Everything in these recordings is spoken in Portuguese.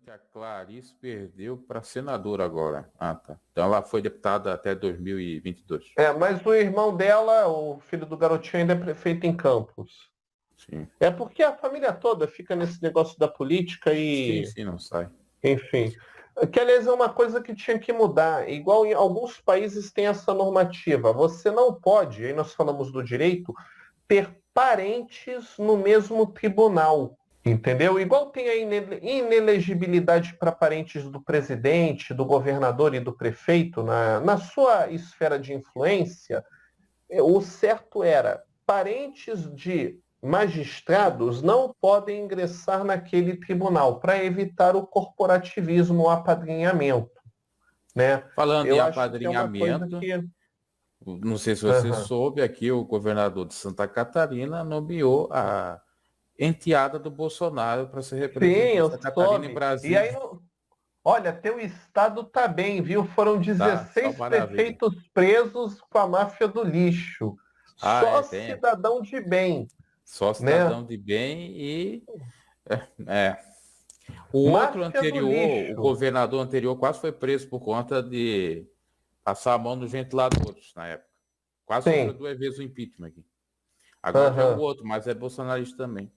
que a Clarice perdeu para senadora agora. Ah, tá. Então ela foi deputada até 2022. Mas o irmão dela, o filho do garotinho, ainda é prefeito em Campos. Sim. É porque a família toda fica nesse negócio da política e, Sim, não sai. enfim. Que, aliás, é uma coisa que tinha que mudar. Igual em alguns países tem essa normativa. Você não pode, aí nós falamos do direito, ter parentes no mesmo tribunal. Entendeu? Igual tem a inelegibilidade para parentes do presidente, do governador e do prefeito na sua esfera de influência, o certo era parentes de magistrados não podem ingressar naquele tribunal para evitar o corporativismo, o apadrinhamento, né? Falando em Eu acho que é uma coisa apadrinhamento, que... não sei se você Aham. soube, aqui o governador de Santa Catarina nomeou a enteada do Bolsonaro para ser Sim, representante de eu Santa Catarina em soube. E Brasília. aí, olha, teu estado tá bem, viu? Foram Tá, só 16 maravilha. prefeitos presos com a máfia do lixo. Só Tem. cidadão de bem, Só né? cidadão de bem e... É. O outro Máfia do anterior, o lixo. governador anterior quase foi preso por conta de passar a mão nos ventiladores na época. Quase sofreu Sim. 2 vezes o impeachment aqui. Agora já é o Aham. outro, mas é bolsonarista também.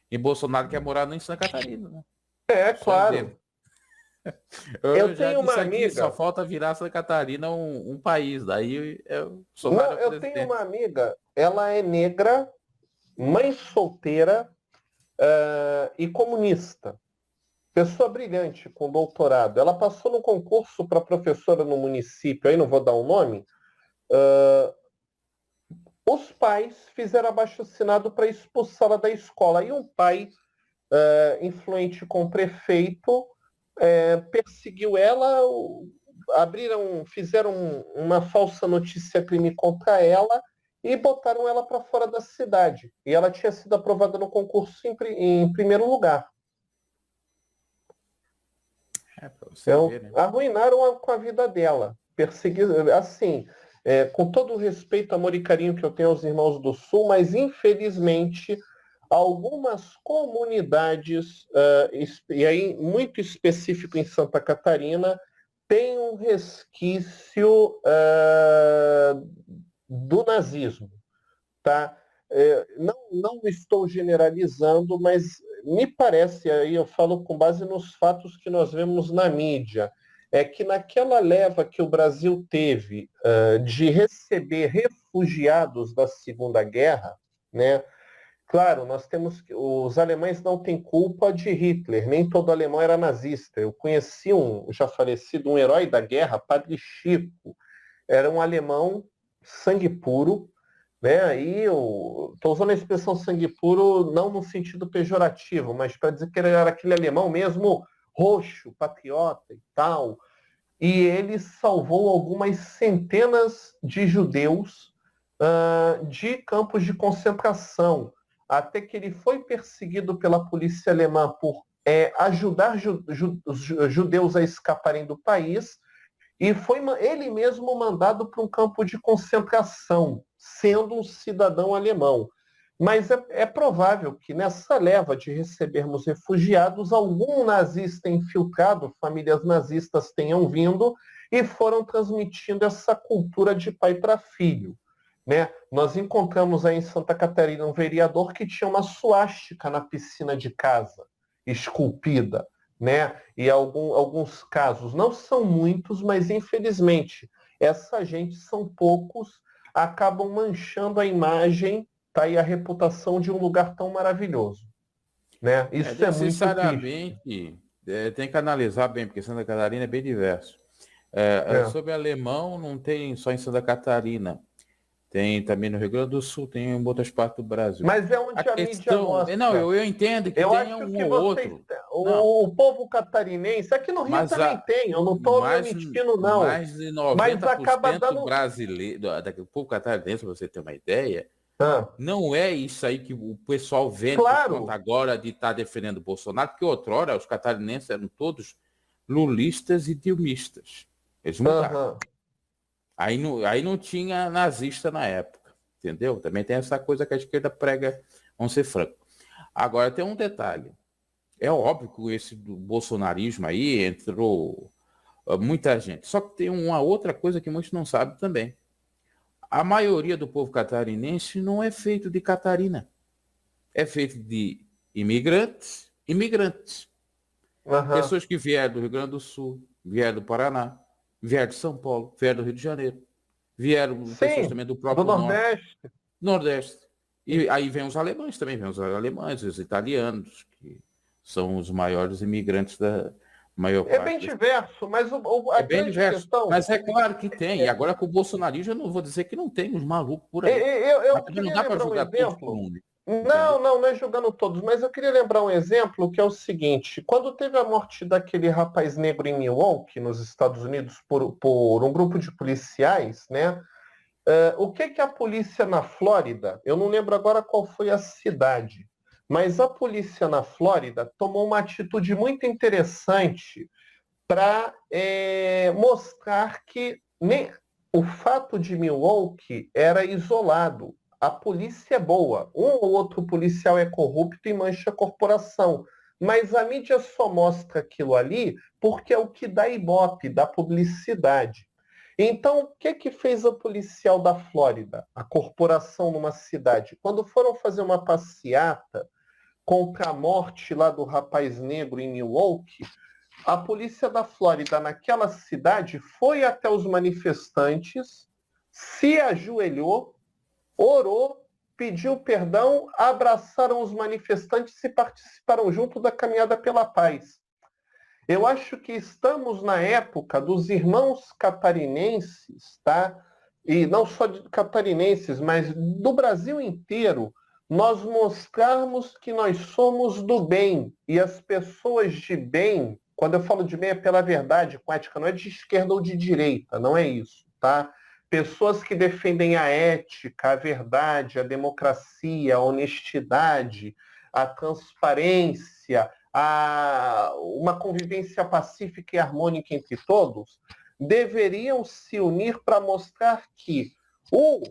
E Bolsonaro quer morar em Santa Catarina, né? É, O sonho claro. dele. Eu Eu já tenho uma disse aqui, só amiga. falta virar Santa Catarina um país. Daí o Bolsonaro Não, é o eu tenho uma presidente. amiga. Ela é negra, mãe solteira, e comunista. Pessoa brilhante, com doutorado. Ela passou no concurso para professora no município, aí não vou dar o nome. Os pais fizeram abaixo-assinado para expulsá-la da escola. E um pai, influente com o prefeito, perseguiu ela, fizeram uma falsa notícia crime contra ela e botaram ela para fora da cidade. E ela tinha sido aprovada no concurso em primeiro lugar. É, pra você Então, ver, né? arruinaram com a vida dela. Assim, com todo o respeito, amor e carinho que eu tenho aos irmãos do Sul, mas infelizmente algumas comunidades, e aí muito específico em Santa Catarina, têm um resquício do nazismo, tá? Não estou generalizando, mas me parece, aí eu falo com base nos fatos que nós vemos na mídia, é que naquela leva que o Brasil teve de receber refugiados da Segunda Guerra, né? Claro, nós temos os alemães não têm culpa de Hitler, nem todo alemão era nazista. Eu conheci já falecido, um herói da guerra, Padre Chico, era um alemão sangue puro, né? Aí eu estou usando a expressão sangue puro não no sentido pejorativo, mas para dizer que ele era aquele alemão mesmo roxo, patriota e tal. E ele salvou algumas centenas de judeus de campos de concentração, até que ele foi perseguido pela polícia alemã por ajudar os judeus a escaparem do país, e foi ele mesmo mandado para um campo de concentração, sendo um cidadão alemão. Mas é provável que nessa leva de recebermos refugiados, algum nazista infiltrado, famílias nazistas tenham vindo e foram transmitindo essa cultura de pai para filho. Né? Nós encontramos aí em Santa Catarina um vereador que tinha uma suástica na piscina de casa, esculpida. Né? E alguns casos, não são muitos, mas infelizmente, essa gente são poucos, acabam manchando a imagem, tá, e a reputação de um lugar tão maravilhoso. Né? Isso é muito triste. Necessariamente tem que analisar bem, porque Santa Catarina é bem diverso. É. Sobre alemão, não tem só em Santa Catarina. Tem também no Rio Grande do Sul, tem em outras partes do Brasil. Mas é A onde a mídia questão. Não, mostra. eu entendo que Eu tenha acho um que ou vocês, outro. Não, o povo catarinense, aqui no Rio mas também tem, eu não estou me mais, omitindo, não. mais de Mas acaba 90% dando. brasileiro, do povo catarinense, para você ter uma ideia, Ah, não é isso aí que o pessoal vende por conta claro. agora de estar defendendo o Bolsonaro, porque outrora os catarinenses eram todos lulistas e dilmistas. Eles mudaram. Aham. Aí não tinha nazista na época, entendeu? Também tem essa coisa que a esquerda prega, vamos ser francos. Agora tem um detalhe. É óbvio que esse do bolsonarismo aí entrou muita gente. Só que tem uma outra coisa que muitos não sabem também. A maioria do povo catarinense não é feito de Catarina. É feito de imigrantes, imigrantes. Aham. Pessoas que vieram do Rio Grande do Sul, vieram do Paraná, vieram de São Paulo, vieram do Rio de Janeiro, vieram pessoas Sim, também do do próprio Norte, Nordeste. Nordeste. E aí vem os alemães também, vem os alemães, os italianos, que são os maiores imigrantes da maior É bem parte das... diverso, mas a É bem grande diverso. questão, Mas é claro que tem. E agora com o bolsonarismo, eu não vou dizer que não tem uns malucos por aí. eu Mas também não queria dá para lembrar um julgar todos por exemplo. um, né? Não, Entendeu? não, não é julgando todos, mas eu queria lembrar um exemplo que é o seguinte: quando teve a morte daquele rapaz negro em Milwaukee, nos Estados Unidos, por um grupo de policiais, né? O que que a polícia na Flórida, eu não lembro agora qual foi a cidade, mas a polícia na Flórida tomou uma atitude muito interessante para mostrar que nem o fato de Milwaukee era isolado. A polícia é boa. Um ou outro policial é corrupto e mancha a corporação. Mas a mídia só mostra aquilo ali porque é o que dá ibope, dá publicidade. Então, o que que fez a policial da Flórida, a corporação numa cidade? Quando foram fazer uma passeata contra a morte lá do rapaz negro em Milwaukee, a polícia da Flórida, naquela cidade, foi até os manifestantes, se ajoelhou, orou, pediu perdão, abraçaram os manifestantes e participaram junto da caminhada pela paz. Eu acho que estamos na época dos irmãos catarinenses, tá? E não só de catarinenses, mas do Brasil inteiro, nós mostrarmos que nós somos do bem. E as pessoas de bem, quando eu falo de bem é pela verdade, com ética, não é de esquerda ou de direita, não é isso, tá? Pessoas que defendem a ética, a verdade, a democracia, a honestidade, a transparência, uma convivência pacífica e harmônica entre todos, deveriam se unir para mostrar que o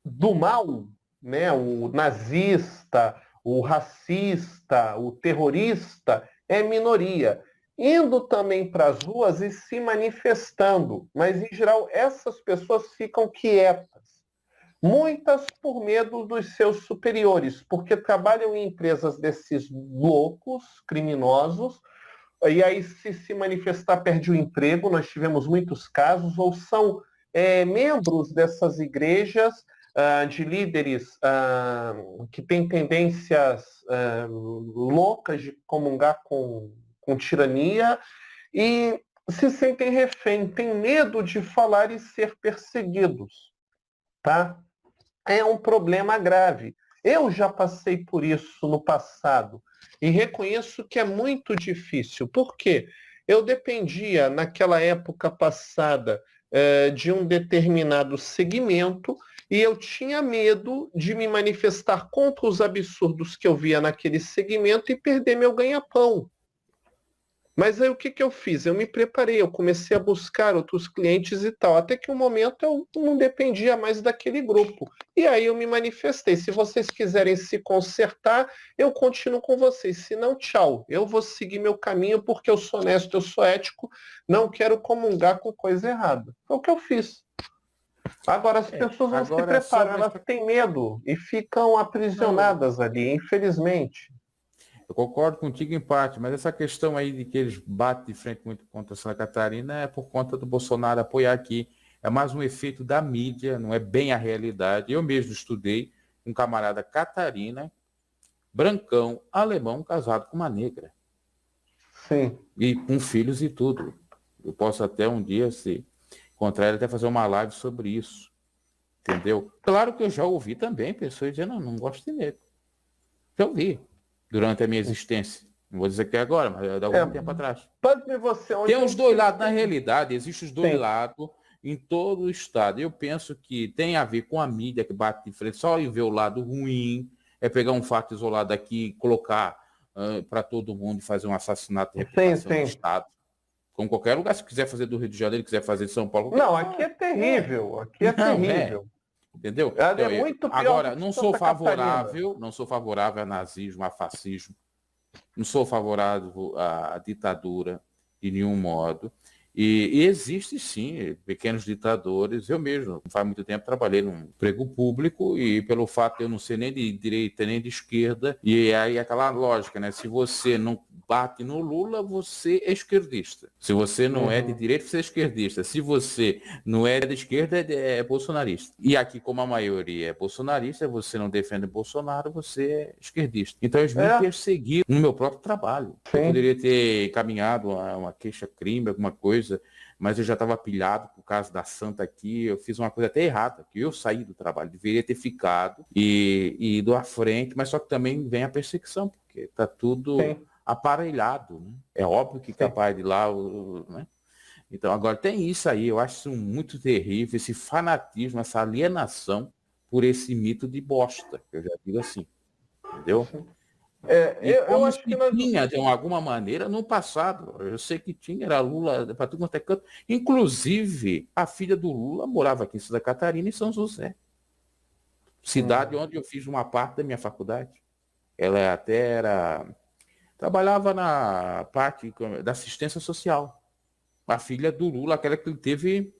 do mal, né, o nazista, o racista, o terrorista, é minoria. Indo também para as ruas e se manifestando, mas em geral essas pessoas ficam quietas. Muitas por medo dos seus superiores, porque trabalham em empresas desses loucos, criminosos, e aí se manifestar perde o emprego, nós tivemos muitos casos, ou são membros dessas igrejas, de líderes que têm tendências loucas de comungar com tirania, e se sentem refém, têm medo de falar e ser perseguidos, tá? É um problema grave. Eu já passei por isso no passado e reconheço que é muito difícil. Por quê? Eu dependia, naquela época passada, de um determinado segmento e eu tinha medo de me manifestar contra os absurdos que eu via naquele segmento e perder meu ganha-pão. Mas aí o que que eu fiz? Eu me preparei, eu comecei a buscar outros clientes e tal, até que um momento eu não dependia mais daquele grupo. E aí eu me manifestei. Se vocês quiserem se consertar, eu continuo com vocês. Se não, tchau. Eu vou seguir meu caminho porque eu sou honesto, eu sou ético, não quero comungar com coisa errada. Foi o que eu fiz. Agora as pessoas não se Agora, preparam, sobre elas essa... têm medo e ficam Não, aprisionadas ali, infelizmente. eu concordo contigo em parte, mas essa questão aí de que eles batem de frente muito contra Santa Catarina é por conta do Bolsonaro apoiar aqui. É mais um efeito da mídia, não é bem a realidade. Eu mesmo estudei um camarada Catarina, brancão, alemão, casado com uma negra. Sim. E com filhos e tudo. Eu posso até um dia, se encontrar ele, até fazer uma live sobre isso. Entendeu? Claro que eu já ouvi também pessoas dizendo, não gosto de negro. Já ouvi. Durante a minha existência. Não vou dizer que é agora, mas é de É, algum tempo atrás. pasme você, Tem onde eu os dois tive. lados, na realidade, existem os dois Sim. lados em todo o estado. Eu penso que tem a ver com a mídia que bate de frente, só em ver o lado ruim, é pegar um fato isolado aqui e colocar para todo mundo e fazer um assassinato de Sim, reputação do sim. Estado. Como qualquer lugar, se quiser fazer do Rio de Janeiro, quiser fazer de São Paulo, qualquer Não, aqui lugar. é terrível, aqui é Não, é. terrível. Entendeu? Ela Então, é muito pior agora, do que não sou Santa Catarina. favorável, não sou favorável a nazismo, a fascismo, não sou favorável à ditadura de nenhum modo. E existe sim pequenos ditadores. Eu mesmo, não faz muito tempo, trabalhei num emprego público e pelo fato de eu não ser nem de direita nem de esquerda, e aí aquela lógica, né? Se você não bate no Lula, você é esquerdista. Se você não é de direita, você é esquerdista. Se você não é de esquerda, é bolsonarista. E aqui, como a maioria é bolsonarista, você não defende Bolsonaro, você é esquerdista. Então eles me É, perseguiram no meu próprio trabalho. Eu sim. poderia ter encaminhado a uma queixa-crime, alguma coisa, mas eu já estava pilhado por causa da Santa aqui. Eu fiz uma coisa até errada, que eu saí do trabalho, deveria ter ficado e ido à frente, mas só que também vem a perseguição, porque está tudo Sim, aparelhado, né? É óbvio que sim. capaz de lá, né? Então agora tem isso aí, eu acho isso muito terrível, esse fanatismo, essa alienação por esse mito de bosta, eu já digo assim, entendeu? E Eu como acho que se nós. tinha, de alguma maneira, no passado. Eu sei que tinha, era Lula para tudo quanto é canto. Inclusive, a filha do Lula morava aqui em Santa Catarina, em São José, cidade Uhum. onde eu fiz uma parte da minha faculdade. Ela até trabalhava na parte da assistência social. A filha do Lula, aquela que teve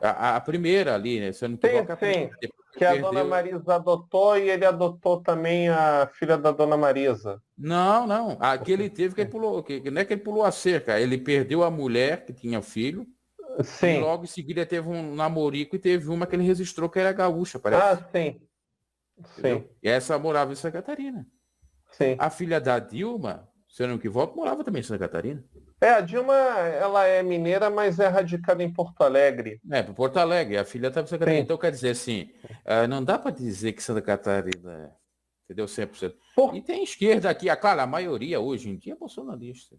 a primeira ali, né? Se eu não me Sim, equivoco, a sim. primeira. Depois que Que a dona perdeu. Marisa adotou e ele adotou também a filha da dona Marisa. Não, não. Aquele teve que ele pulou, que não é que ele pulou a cerca, ele perdeu a mulher que tinha filho. E Sim. logo em seguida teve um namorico e teve uma que ele registrou que era gaúcha, Ah, parece. sim. Sim. Entendeu? E essa morava em Santa Catarina. Sim. A filha da Dilma, se eu não me equivoco, morava também em Santa Catarina. A Dilma, ela é mineira, mas é radicada em Porto Alegre. É, para Porto Alegre, a filha estava em Santa Catarina. Sim. Então quer dizer assim, não dá para dizer que Santa Catarina, entendeu? 100%. Por... E tem esquerda aqui, claro, a maioria hoje em dia é bolsonarista.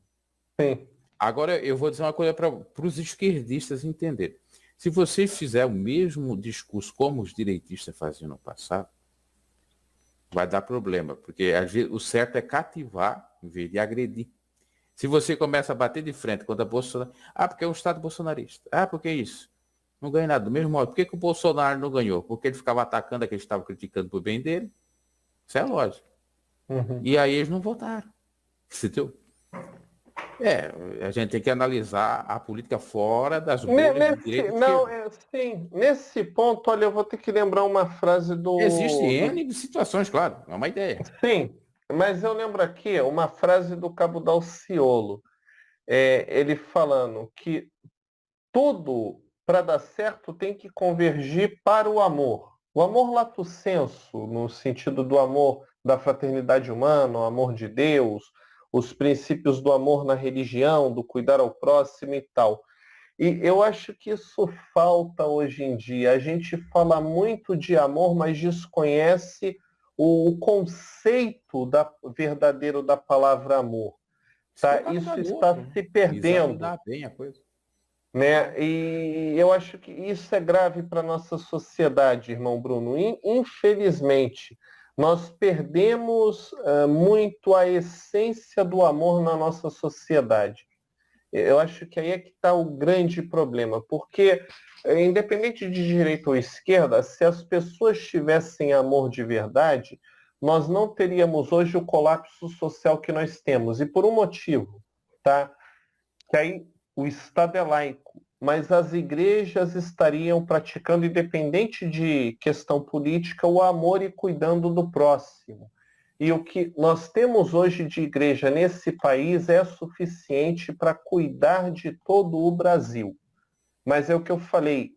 Sim. Agora eu vou dizer uma coisa para os esquerdistas entenderem. Se vocês fizerem o mesmo discurso como os direitistas faziam no passado, vai dar problema, porque às vezes o certo é cativar em vez de agredir. Se você começa a bater de frente contra Bolsonaro, porque é um Estado bolsonarista. Porque isso? Não ganha nada. Do mesmo modo, por que o Bolsonaro não ganhou? Porque ele ficava atacando aquele que estava criticando por bem dele. Isso é lógico. Uhum. E aí eles não votaram. Entendeu? A gente tem que analisar a política fora das bolhas de Nesse, direita e não, esquerda. sim, nesse ponto, olha, eu vou ter que lembrar uma frase Existem do... N situações, claro, é uma ideia. Sim, mas eu lembro aqui uma frase do Cabo Dalciolo, ele falando que tudo para dar certo tem que convergir para o amor. O amor lato sensu, no sentido do amor da fraternidade humana, o amor de Deus, os princípios do amor na religião, do cuidar ao próximo e tal. E eu acho que isso falta hoje em dia. A gente fala muito de amor, mas desconhece o conceito verdadeiro da palavra amor. Se Tá? colocar no lugar Isso do está outro, né? se perdendo, Examinar bem a coisa. né? E eu acho que isso é grave para a nossa sociedade, irmão Bruno. Infelizmente, nós perdemos muito a essência do amor na nossa sociedade. Eu acho que aí é que está o grande problema, porque independente de direita ou esquerda, se as pessoas tivessem amor de verdade, nós não teríamos hoje o colapso social que nós temos. E por um motivo, tá? Que aí o Estado é laico, mas as igrejas estariam praticando, independente de questão política, o amor e cuidando do próximo. E o que nós temos hoje de igreja nesse país é suficiente para cuidar de todo o Brasil. Mas é o que eu falei,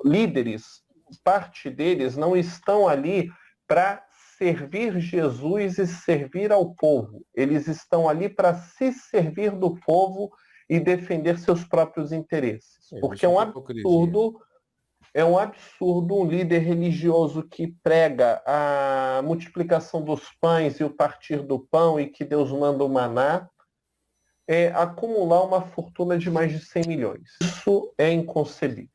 líderes, parte deles não estão ali para servir Jesus e servir ao povo. Eles estão ali para se servir do povo e defender seus próprios interesses. Porque Existe muita hipocrisia. é um absurdo um líder religioso que prega a multiplicação dos pães e o partir do pão e que Deus manda o maná, acumular uma fortuna de mais de 100 milhões. Isso é inconcebível.